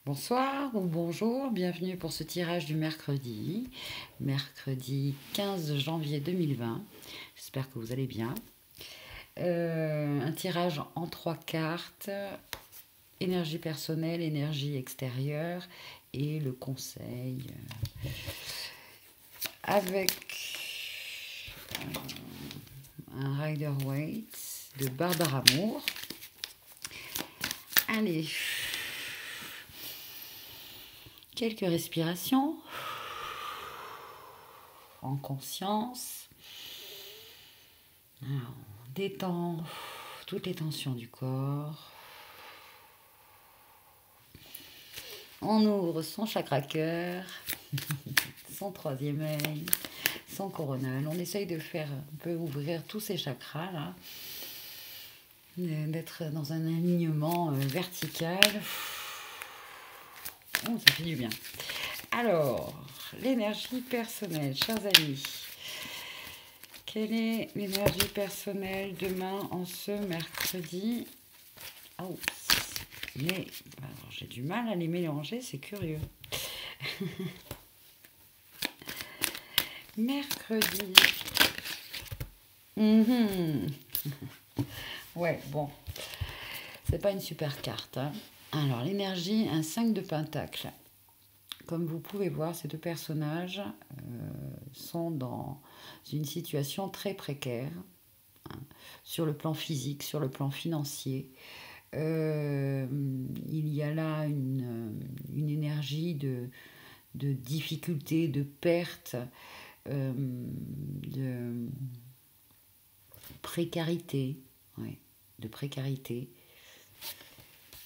Bonsoir ou bonjour, bienvenue pour ce tirage du mercredi 15 janvier 2020. J'espère que vous allez bien. Un tirage en 3 cartes, énergie personnelle, énergie extérieure et le conseil avec un Rider-Waite de Barbara Moore. Allez, quelques respirations en conscience. Alors, on détend toutes les tensions du corps. On ouvre son chakra cœur, son troisième œil, son coronal. On essaye de faire un peu ouvrir tous ces chakras là, d'être dans un alignement vertical. Oh, ça fait du bien. Alors, l'énergie personnelle, chers amis. Quelle est l'énergie personnelle demain en ce mercredi? Oh, mais j'ai du mal à les mélanger, c'est curieux. Mercredi. Ouais, bon. C'est pas une super carte. Hein. Alors, l'énergie, un 5 de pentacle. Comme vous pouvez voir, ces deux personnages sont dans une situation très précaire, hein, sur le plan physique, sur le plan financier. Il y a là une énergie de difficulté, de perte, de précarité. Ouais, de précarité.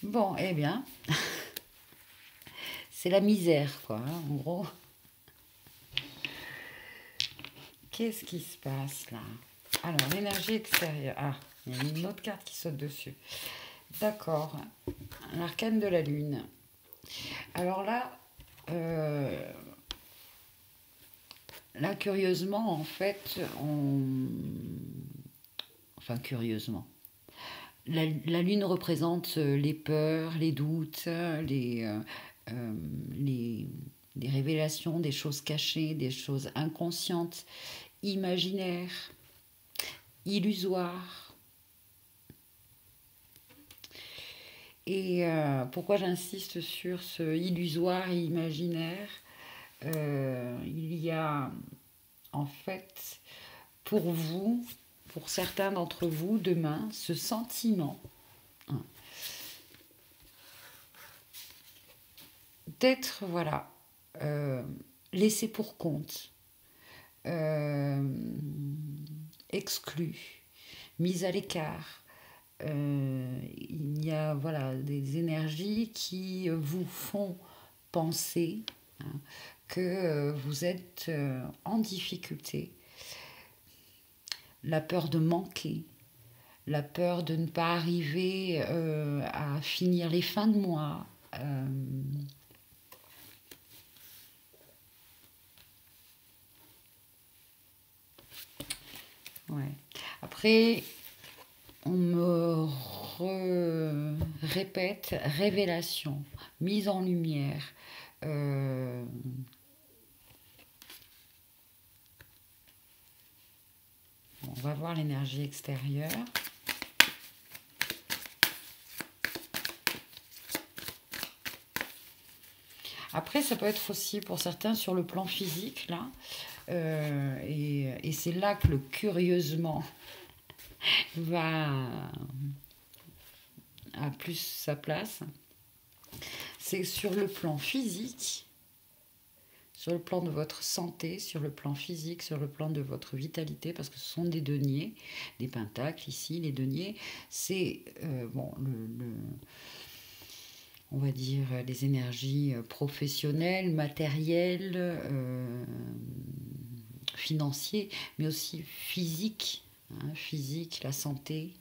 Bon, eh bien, c'est la misère, quoi, hein, en gros. Qu'est-ce qui se passe là? Alors, l'énergie extérieure. Ah, il y a une autre carte qui saute dessus. D'accord. L'arcane de la lune. Alors là, curieusement, en fait, enfin, curieusement. La lune représente les peurs, les doutes, les révélations, des choses cachées, des choses inconscientes, imaginaires, illusoires. Et pourquoi j'insiste sur ce illusoire et imaginaire? Il y a en fait pour vous, pour certains d'entre vous, demain, ce sentiment d'être, voilà, laissé pour compte, exclu, mis à l'écart. Il y a voilà, des énergies qui vous font penser que vous êtes en difficulté. La peur de manquer, la peur de ne pas arriver à finir les fins de mois. Ouais. Après, on me répète révélation, mise en lumière. On va voir l'énergie extérieure. Après, ça peut être aussi pour certains sur le plan physique, là. Et c'est là que le curieusement a plus sa place. C'est sur le plan physique, sur le plan de votre santé, sur le plan physique, sur le plan de votre vitalité, parce que ce sont des deniers, des pentacles ici, les deniers, c'est bon, on va dire les énergies professionnelles, matérielles, financières, mais aussi physiques, hein, physique, la santé.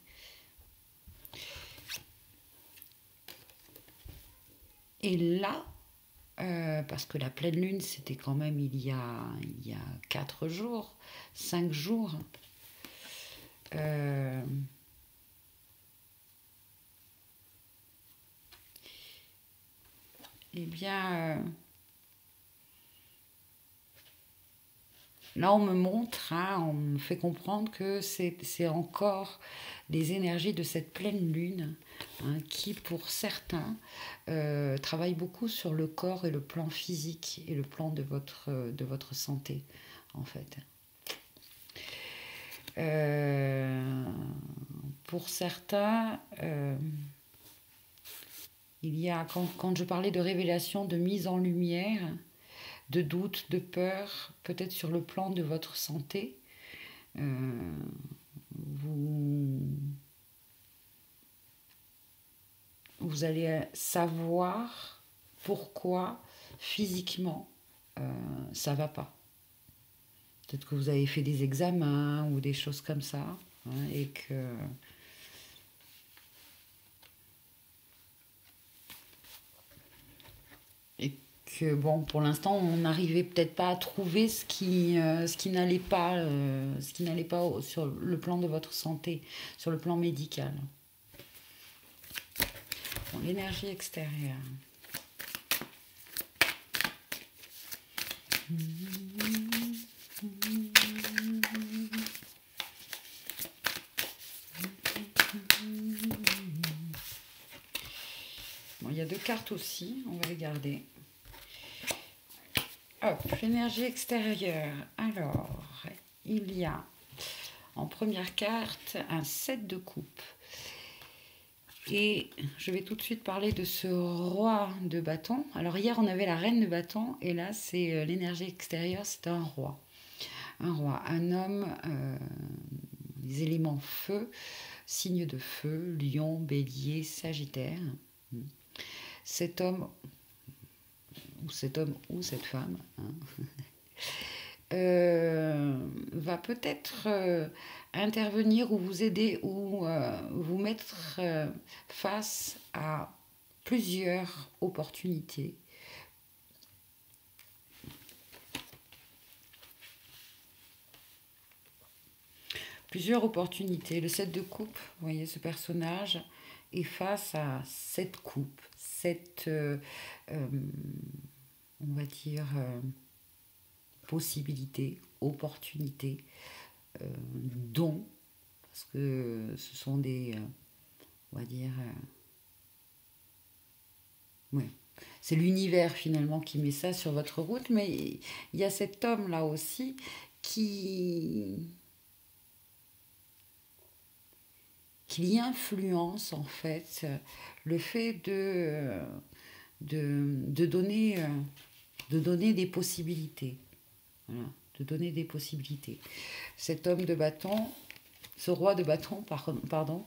Et là, parce que la pleine lune, c'était quand même il y a 4 jours, 5 jours. eh bien, là, on me montre, hein, on me fait comprendre que c'est encore les énergies de cette pleine lune, hein, qui, pour certains, travaillent beaucoup sur le corps et le plan physique et le plan de votre santé, en fait. Euh, pour certains, il y a, quand je parlais de révélation, de mise en lumière, de doute, de peur, peut-être sur le plan de votre santé, euh, vous, vous allez savoir pourquoi physiquement ça va pas. Peut-être que vous avez fait des examens ou des choses comme ça, hein, et que bon, pour l'instant, on n'arrivait peut-être pas à trouver ce qui n'allait pas, sur le plan de votre santé, sur le plan médical. Bon, l'énergie extérieure. Bon, il y a deux cartes aussi, on va les garder. Hop, l'énergie extérieure. Alors, il y a en première carte un 7 de coupe. Et je vais tout de suite parler de ce roi de bâton. Alors hier, on avait la reine de bâton, et là, c'est l'énergie extérieure, c'est un roi. Un roi, un homme, les éléments feu, signe de feu, lion, bélier, sagittaire. Cet homme ou cette femme, hein, va peut-être intervenir ou vous aider ou vous mettre face à plusieurs opportunités. Plusieurs opportunités. Le 7 de coupe, vous voyez ce personnage est face à cette coupe, cette, on va dire, possibilité, opportunité, don, parce que ce sont des, on va dire, ouais, c'est l'univers finalement qui met ça sur votre route, mais il y a cet homme là aussi qui, qui influence en fait le fait de donner des possibilités. Voilà, de donner des possibilités. Cet homme de bâton, ce roi de bâton, pardon,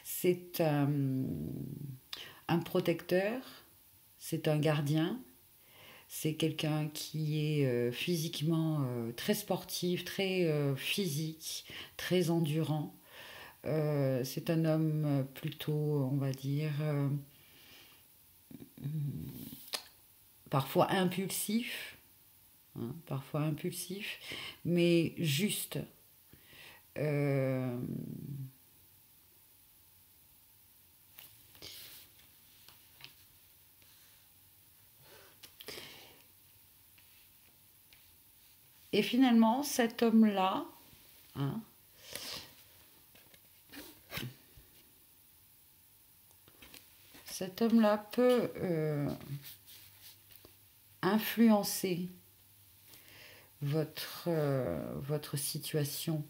c'est un protecteur, c'est un gardien, c'est quelqu'un qui est physiquement très sportif, très physique, très endurant. C'est un homme plutôt, on va dire, parfois impulsif, hein, parfois impulsif, mais juste. Euh, et finalement, cet homme-là, hein, cet homme-là peut influencer votre situation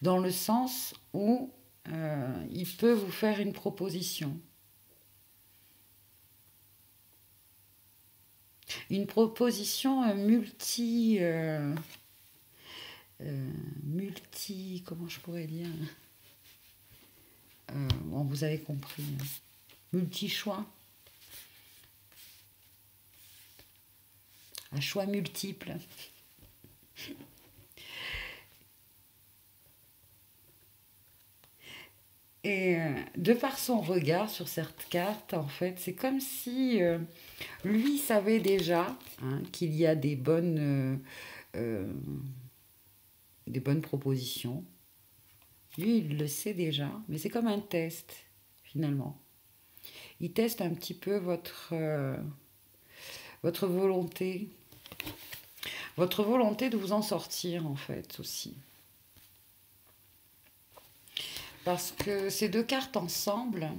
dans le sens où il peut vous faire une proposition. Une proposition comment je pourrais dire, bon, vous avez compris, multi-choix, un choix multiple. Et de par son regard sur cette carte, en fait, c'est comme si lui savait déjà, hein, qu'il y a des bonnes propositions. Lui, il le sait déjà, mais c'est comme un test, finalement. il teste un petit peu votre volonté. Votre volonté de vous en sortir, en fait, aussi. Parce que ces deux cartes ensemble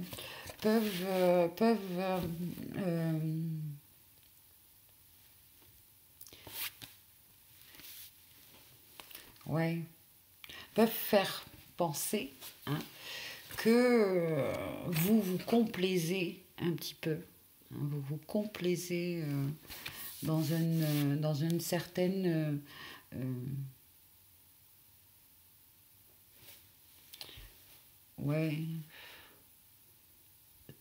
peuvent ouais, peuvent faire penser, hein, que vous vous complaisez un petit peu. Hein, vous vous complaisez dans une certaine... ouais,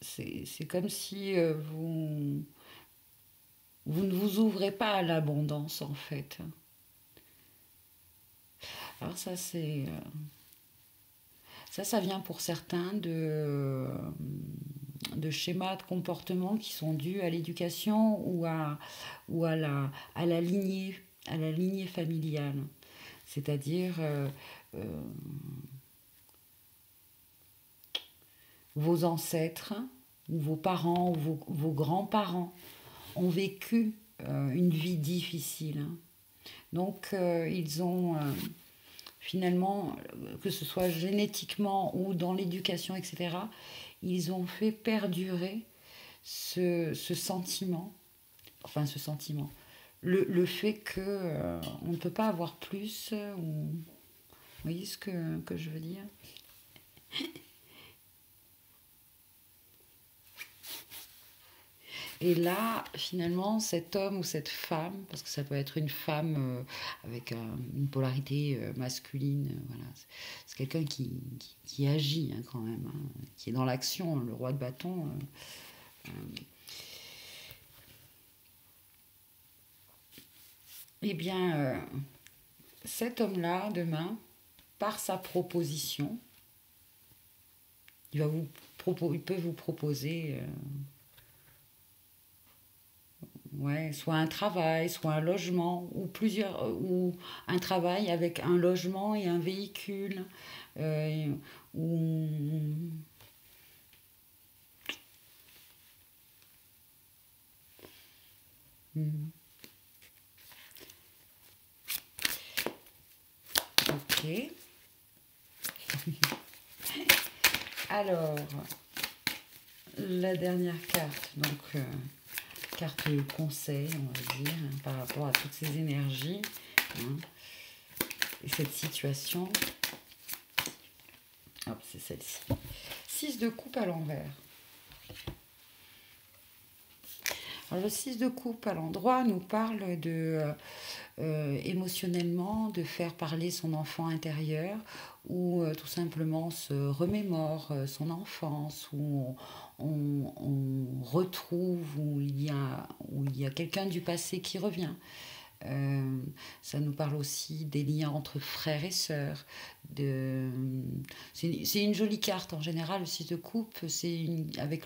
c'est comme si vous ne vous ouvrez pas à l'abondance, en fait. Alors ça vient pour certains de schémas de comportement qui sont dus à l'éducation ou à la lignée familiale. C'est-à-dire vos ancêtres ou vos parents ou vos grands-parents ont vécu une vie difficile. Hein. Donc ils ont finalement, que ce soit génétiquement ou dans l'éducation, etc., ils ont fait perdurer ce sentiment, enfin ce sentiment, le fait que on ne peut pas avoir plus, ou, vous voyez ce que je veux dire? Et là, finalement, cet homme ou cette femme, parce que ça peut être une femme avec une polarité masculine, voilà, c'est quelqu'un qui agit hein, quand même, hein, qui est dans l'action, le roi de bâton. Eh bien, cet homme-là, demain, par sa proposition, il peut vous proposer ouais, soit un travail, soit un logement, ou plusieurs, ou un travail avec un logement et un véhicule, euh, ou hmm, ok. Alors, la dernière carte, donc carte conseil, on va dire, hein, par rapport à toutes ces énergies hein, et cette situation. Hop, c'est celle-ci. 6 de coupe à l'envers. Alors, le 6 de coupe à l'endroit nous parle de émotionnellement de faire parler son enfant intérieur ou tout simplement se remémore son enfance où on retrouve où il y a quelqu'un du passé qui revient. Ça nous parle aussi des liens entre frères et sœurs. C'est une jolie carte en général, le 6 de coupe, avec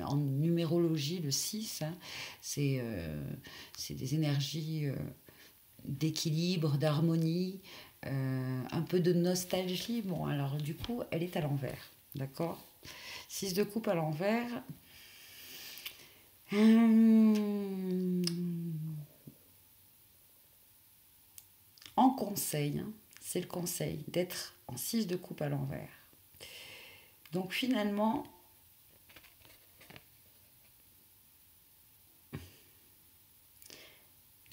en numérologie le 6, hein, c'est des énergies d'équilibre, d'harmonie, un peu de nostalgie. Bon, alors du coup, elle est à l'envers, d'accord? 6 de coupe à l'envers. En conseil, hein, c'est le conseil d'être en 6 de coupe à l'envers. Donc finalement,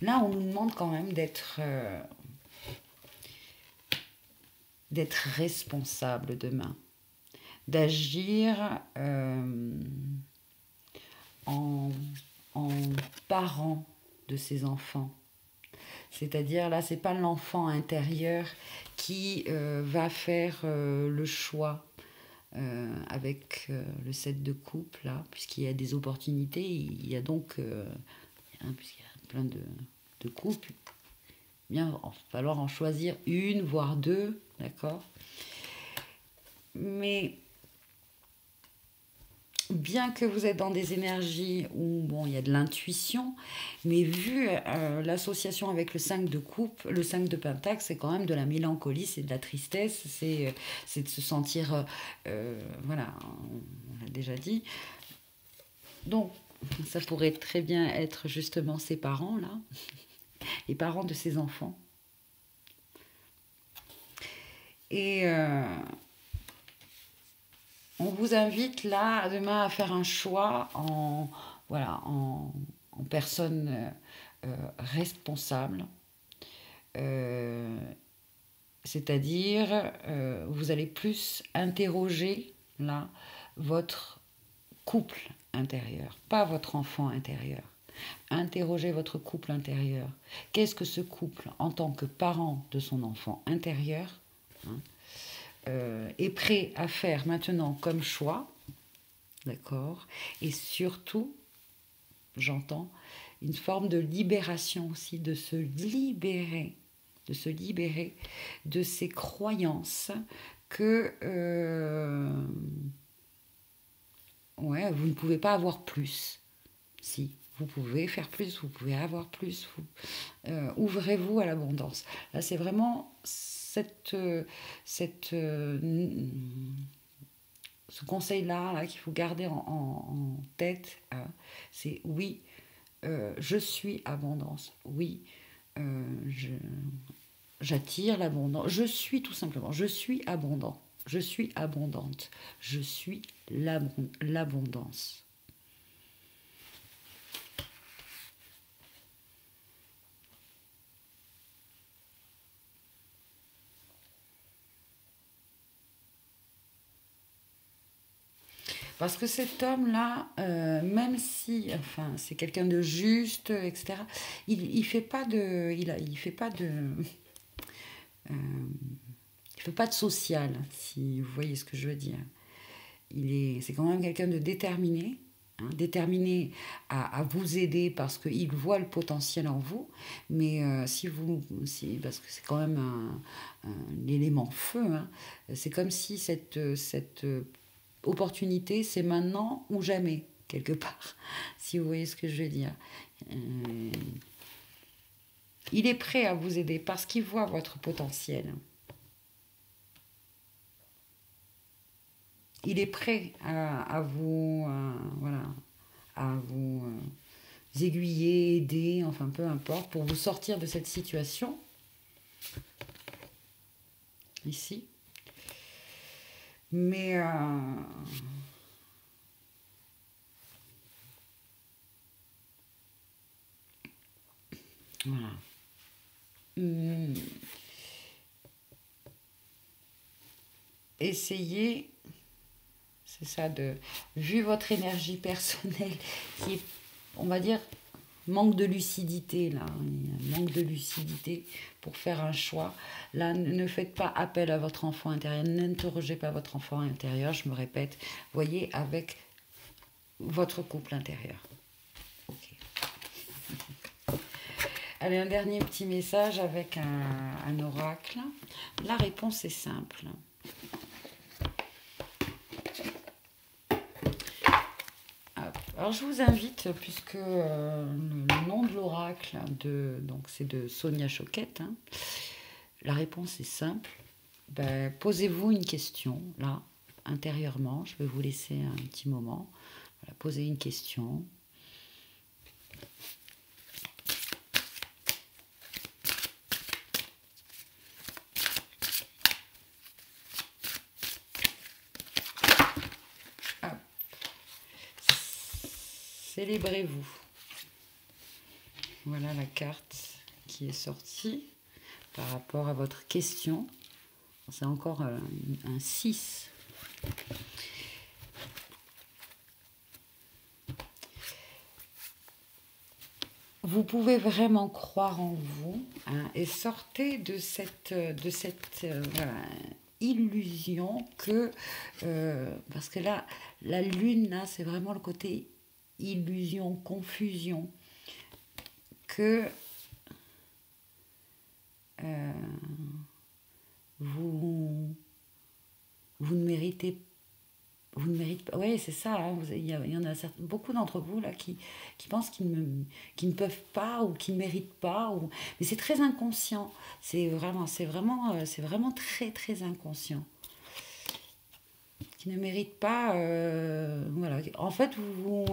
là, on nous demande quand même d'être responsable demain, d'agir en, en parent de ses enfants. C'est-à-dire, là, c'est pas l'enfant intérieur qui va faire le choix avec le 7 de coupe, là, puisqu'il y a des opportunités, il y a donc, hein, puisqu'il y a plein de coupes, bien, il va falloir en choisir une, voire deux, d'accord? Mais bien que vous êtes dans des énergies où bon, il y a de l'intuition, mais vu l'association avec le 5 de coupe, le 5 de pentacle, c'est quand même de la mélancolie, c'est de la tristesse, c'est de se sentir, voilà, on l'a déjà dit, Donc, ça pourrait très bien être justement ses parents, là, les parents de ses enfants. Et on vous invite là, demain, à faire un choix voilà, en personne responsable. Euh, C'est-à-dire, vous allez plus interroger là votre couple intérieur, pas votre enfant intérieur. Interrogez votre couple intérieur. Qu'est-ce que ce couple, en tant que parent de son enfant intérieur, hein, est prêt à faire maintenant comme choix, d'accord? Et surtout, j'entends, une forme de libération aussi, de se libérer de ces croyances que ouais, vous ne pouvez pas avoir plus. Si, vous pouvez faire plus, vous pouvez avoir plus. Ouvrez-vous à l'abondance. Là, c'est vraiment cette, ce conseil-là là, qu'il faut garder en tête. C'est oui, je suis abondance. Oui, je, j'attire l'abondance. Je suis tout simplement. Je suis abondant. Je suis abondante. Je suis l'abondance. Parce que cet homme-là, même si, enfin, c'est quelqu'un de juste, etc., il fait pas de, il fait pas de, euh, il fait pas de social, si vous voyez ce que je veux dire. C'est quand même quelqu'un de déterminé, hein, déterminé à vous aider parce qu'il voit le potentiel en vous. Mais parce que c'est quand même un élément feu, hein, c'est comme si cette opportunité, c'est maintenant ou jamais, quelque part, si vous voyez ce que je veux dire. Euh, il est prêt à vous aider parce qu'il voit votre potentiel. Il est prêt à vous, voilà, à vous aiguiller, aider, enfin peu importe, pour vous sortir de cette situation, ici. Mais voilà. Hum, essayez, c'est ça, vu votre énergie personnelle, qui est, on va dire, manque de lucidité, là, manque de lucidité pour faire un choix. Là, ne faites pas appel à votre enfant intérieur, n'interrogez pas votre enfant intérieur, je me répète, voyez, avec votre couple intérieur. Ok. Allez, un dernier petit message avec un oracle. La réponse est simple. Alors je vous invite, puisque le nom de l'oracle, donc c'est de Sonia Choquette, hein, la réponse est simple. Ben, posez-vous une question, là, intérieurement. Je vais vous laisser un petit moment. Voilà, posez une question. Hop. Célébrez-vous. Voilà la carte qui est sortie par rapport à votre question. C'est encore un 6. Vous pouvez vraiment croire en vous, hein, et sortez de cette voilà, illusion que... parce que là, la lune, là, c'est vraiment le côté illusion, confusion, que euh, vous, vous ne méritez pas. Vous ne méritez pas. Oui, c'est ça. Hein, il y en a beaucoup d'entre vous là qui pensent qu'ils ne peuvent pas ou qu'ils ne méritent pas. Mais c'est très inconscient. C'est vraiment très très inconscient. Qui ne méritent pas. Voilà. En fait, vous-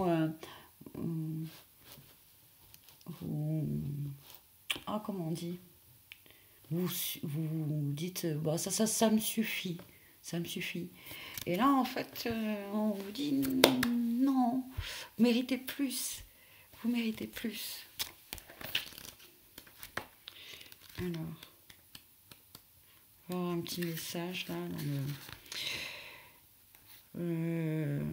ah, comment on dit? Vous dites, bah, ça me suffit, ça me suffit. Et là, en fait, on vous dit, non, vous méritez plus, vous méritez plus. Alors, on va avoir un petit message là, dans le...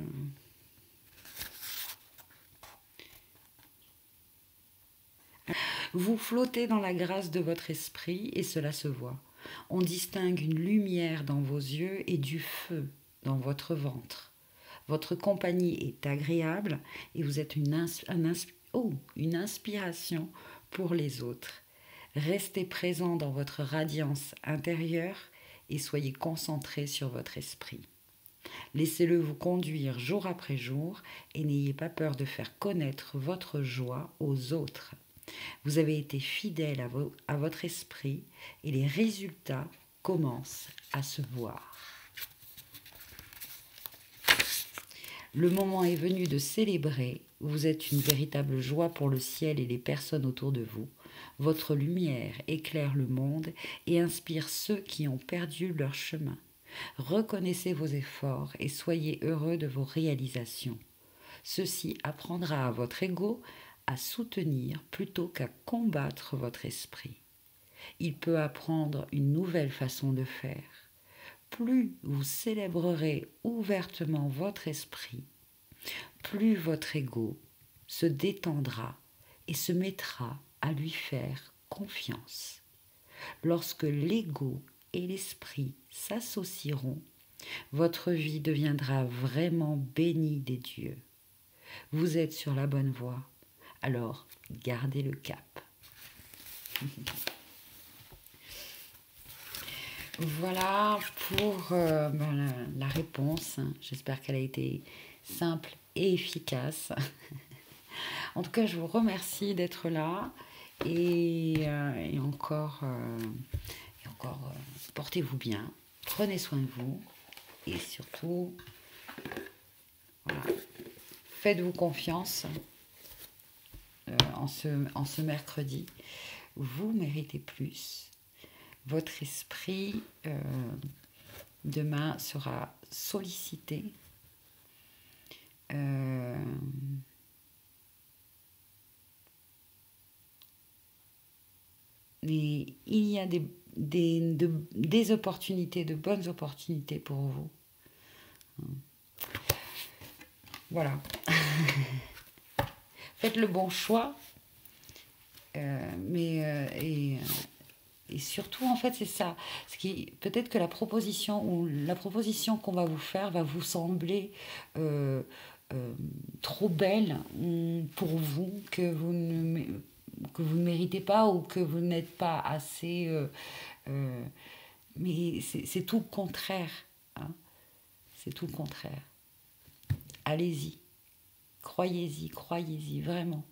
Vous flottez dans la grâce de votre esprit et cela se voit. On distingue une lumière dans vos yeux et du feu dans votre ventre. Votre compagnie est agréable et vous êtes une inspiration pour les autres. Restez présent dans votre radiance intérieure et soyez concentré sur votre esprit. Laissez-le vous conduire jour après jour et n'ayez pas peur de faire connaître votre joie aux autres. Vous avez été fidèle à votre esprit et les résultats commencent à se voir. Le moment est venu de célébrer. Vous êtes une véritable joie pour le ciel et les personnes autour de vous. Votre lumière éclaire le monde et inspire ceux qui ont perdu leur chemin. Reconnaissez vos efforts et soyez heureux de vos réalisations. Ceci apprendra à votre ego à soutenir plutôt qu'à combattre votre esprit. Il peut apprendre une nouvelle façon de faire. Plus vous célébrerez ouvertement votre esprit, plus votre ego se détendra et se mettra à lui faire confiance. Lorsque l'ego et l'esprit s'associeront, votre vie deviendra vraiment bénie des dieux. Vous êtes sur la bonne voie, alors gardez le cap. Voilà pour la réponse. J'espère qu'elle a été simple et efficace. En tout cas, je vous remercie d'être là et encore, portez-vous bien, prenez soin de vous et surtout, voilà, faites-vous confiance en ce mercredi. Vous méritez plus. Votre esprit demain sera sollicité. Et il y a des opportunités, de bonnes opportunités pour vous. Voilà. Faites le bon choix. Et surtout, en fait, c'est ça. Peut-être que la proposition qu'on va vous faire va vous sembler trop belle pour vous, que vous ne méritez pas ou que vous n'êtes pas assez... mais c'est tout le contraire. Hein. C'est tout le contraire. Allez-y. Croyez-y, vraiment.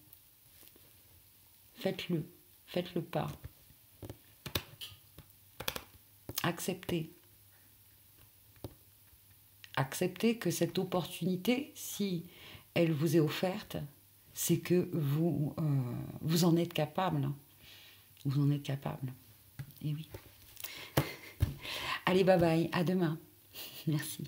Faites-le. Faites le pas. Acceptez. Acceptez que cette opportunité, si elle vous est offerte, c'est que vous en êtes capable. Vous en êtes capable. Et oui. Allez, bye bye. À demain. Merci.